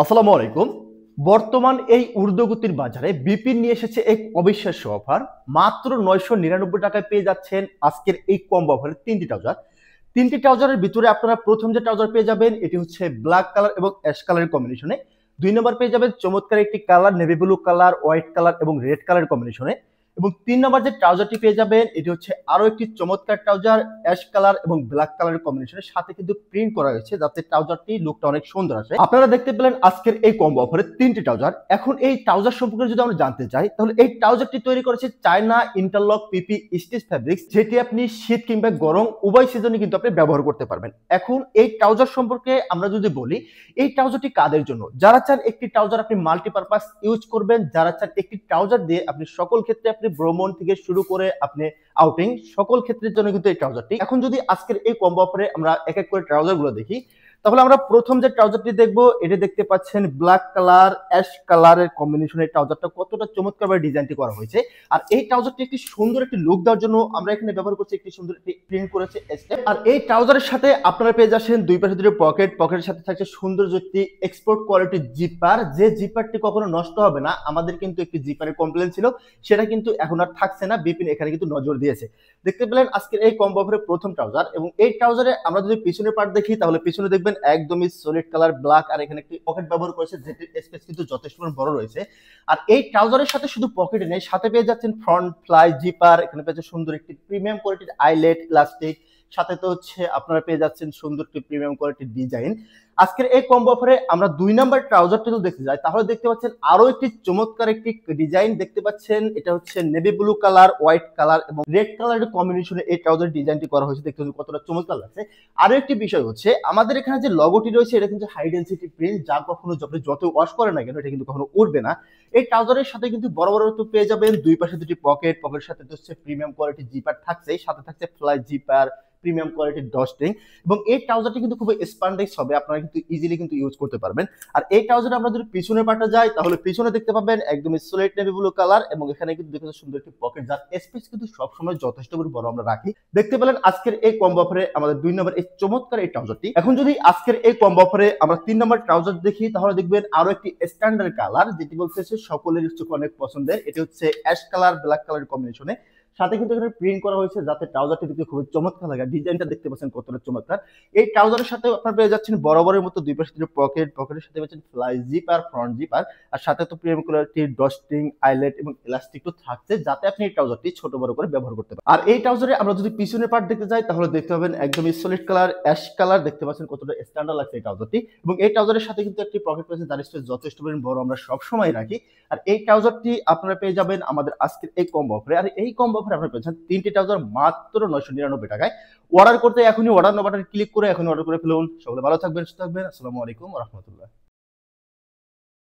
আসসালামু আলাইকুম। বর্তমান এই ঊর্ধ্বগতির বাজারে বিপিন নিয়ে এসেছে এক অবিশ্বাস্য অফার। মাত্র 999 টাকায় পেয়ে যাচ্ছেন আজকের এই কম্বো অফারে তিনটি ট্রাউজার। তিনটি ট্রাউজারের ভিতরে আপনারা প্রথম যে ট্রাউজার পেয়ে যাবেন এটি হচ্ছে ব্ল্যাক কালার এবং অ্যাশ কালারের কম্বিনেশনে। 2 নম্বর পেয়ে যাবেন চমৎকার একটি colour navy blue colour, white colour এবং রেড কালারের কম্বিনেশনে। এবং 3 নম্বর যে ট্রাউজারটি পেয়ে যাবেন এটি হচ্ছে আরো একটি চমৎকার ট্রাউজার অ্যাশ কালার এবং ব্ল্যাক কালারের কম্বিনেশনের সাথে কিন্তু প্রিন্ট করা হয়েছে যাতে ট্রাউজারটি লুকটা অনেক সুন্দর আসে। আপনারা দেখতে পেলেন আজকের এই কম্বো অফারে তিনটি ট্রাউজার। এখন এই ট্রাউজার সম্পর্কে যদি আমরা জানতে চাই তাহলে এই ট্রাউজারটি তৈরি করেছে চায়না ইন্টারলক পিপি স্টিচ ফ্যাব্রিক্স, যেটি আপনি শীত কিংবা গরম উভয় সিজনে কিন্তু আপনি ব্যবহার করতে পারবেন। এখন এই ট্রাউজার সম্পর্কে আমরা যদি বলি, এই ট্রাউজারটি কাদের জন্য? যারা চান একটি ট্রাউজার আপনি মাল্টিপারপাস ইউজ করবেন, যারা চান একটি ট্রাউজার দিয়ে আপনি সকল ক্ষেত্রে আপনি ভ্রমণ থেকে শুরু করে আপনি আউটিং সকল ক্ষেত্রের জন্য কিন্তু এই ট্রাউজারটি। এখন যদি আজকের এই কম্বো অফারে আমরা এক এক করে ট্রাউজার গুলো দেখি, তাহলে আমরা প্রথম যে ট্রাউজারটি দেখবো এটি দেখতে পাচ্ছেন ব্ল্যাক কালার অ্যাশ কালারের কম্বিনেশনে ট্রাউজারটা কতটা চমৎকারভাবে ডিজাইনটি করা হয়েছে। আর এই ট্রাউজারটি একটি সুন্দর একটি লুক দেওয়ার জন্য আমরা এখানে ব্যবহার করছি একটি সুন্দর একটি প্রিন্ট করেছে স্টেপ। আর এই ট্রাউজারের সাথে আপনারা পেয়ে যাচ্ছেন দুই পাশে দুটো পকেট, পকেটের সাথে থাকছে সুন্দর একটি এক্সপোর্ট কোয়ালিটির জিপার, যে জিপারটি কখনো নষ্ট হবে না। আমাদের কিন্তু একটি জিপারের কমপ্লেন ছিল, সেটা কিন্তু এখন আর থাকছে না। বিপিন এখানে কিন্তু নজর দিয়েছে। দেখতে পেলেন আজকের এই কম্বো অফারের প্রথম ট্রাউজার। এবং এই ট্রাউজারে আমরা যদি পিছনের পার্ট দেখি তাহলে পিছনে দেখবেন একদমই সলিড কালার ব্ল্যাক, আর এখানে একটি পকেট ব্যবহার করেছে যেটির স্পেস কিন্তু যথেষ্ট বড় রয়েছে। আর এই ট্রাউজারের সাথে শুধু পকেট নেই, সাথে পেয়ে যাচ্ছেন ফ্রন্ট ফ্লাই জিপার, এখানে পেয়েছে সুন্দর একটি প্রিমিয়াম কোয়ালিটির আইলেট ইলাস্টিক, সাথে তো হচ্ছে আপনারা পেয়ে যাচ্ছেন সুন্দর একটি প্রিমিয়াম কোয়ালিটির ডিজাইন। আজকের এই কম্বো অফারে আমরা 2 নাম্বার ট্রাউজারটা যদি দেখতে যাই তাহলে দেখতে পাচ্ছেন আরো একটি চমৎকার একটি ডিজাইন দেখতে পাচ্ছেন। এটা হচ্ছে navy blue colour, white colour এবং রেড কালারের কম্বিনেশনে এই ট্রাউজার ডিজাইনটি করা হয়েছে। দেখতে কতটা চমৎকার লাগছে। আরো একটি বিষয় হচ্ছে আমাদের এখানে যে লগোটি রয়েছে এটা কিন্তু হাই ডেনসিটি প্রিন্ট, যা কখনো যত ওয়াশ করে না কেন এটা কিন্তু কখনো উঠবে না। এই ট্রাউজারের সাথে কিন্তু বড় বড় তো পেয়ে যাবেন দুই পাশে দুটি পকেট, পকেটের সাথে হচ্ছে প্রিমিয়াম কোয়ালিটির জিপার থাকছে, সাথে থাকছে ফ্লাই জিপার, প্রিমিয়াম কোয়ালিটির ডস্টিং। এবং এই ট্রাউজারটি কিন্তু খুব স্পান্ডেক্স হবে, আপনারা কিন্তু ইজিলি কিন্তু ইউজ করতে পারবেন। আর এই ট্রাউজারে আমরা যদি পিছনের পার্টে যাই তাহলে পিছনে দেখতে পাবেন একদমই সলিড নেভি ব্লু কালার, এবং এখানে কিন্তু দেখতে সুন্দর একটি পকেট, যার স্পেস কিন্তু সবসময় যথেষ্ট বড় আমরা রাখি। দেখতে পেলেন আজকের এই কম্বো অফারে আমাদের 2 নম্বর এই চমৎকার এই ট্রাউজারটি। এখন যদি আজকের এই কম্বো অফারে আমরা 3 নম্বর ট্রাউজার দেখি তাহলে দেখবেন আরো একটি স্ট্যান্ডার্ড কালার, যেটি বলতেছে সকলের অনেক পছন্দের। এটি হচ্ছে অ্যাশ কালার ব্ল্যাক কালার কম্বিনেশনে, সাথে কিন্তু এখানে প্রিন্ট করা হয়েছে যাতে ট্রাউজারটি দেখতে খুব চমৎকার লাগে। ডিজাইনটা দেখতে পাচ্ছেন কতটা চমৎকার। এই ট্রাউজারের সাথে আপনারা পেয়ে যাচ্ছেন বরাবরের মতো দুই পাশে পকেট, পকেটের সাথে পাচ্ছেন ফ্লাই জিপার, ফ্রন্ট জিপার, আর সাথে তো প্রিমিয়াম কোয়ালিটির ডস্টিং, আইলেট এবং ইলাস্টিক তো থাকছে যাতে আপনি এই ট্রাউজারটি ছোট বড় করে ব্যবহার করতে পারেন। আর এই ট্রাউজারে আমরা যদি পিছনের পার্ট দেখতে যাই তাহলে দেখতে পাবেন একদমই সলিড কালার অ্যাশ কালার, দেখতে পাচ্ছেন কতটা স্ট্যান্ডার্ড লাগছে এই ট্রাউজারটি। এবং এই ট্রাউজারের সাথে কিন্তু একটি পকেট রয়েছে যার স্পেস যথেষ্ট বড় আমরা সব সময় রাখি। আর এই ট্রাউজারটি আপনারা পেয়ে যাবেন আমাদের আজকের এই কম্বো অফারে। আর এই কম্বো অফারে আপনারা পেয়েছেন তিনটি ট্রাউজার মাত্র 999 টাকায়। অর্ডার করতে এখনই অর্ডার বাটনে ক্লিক করে এখন অর্ডার করে ফেলুন। সকলে ভালো থাকবেন, সুস্থ থাকবেন। আসসালামু আলাইকুম ওয়া রাহমাতুল্লাহ।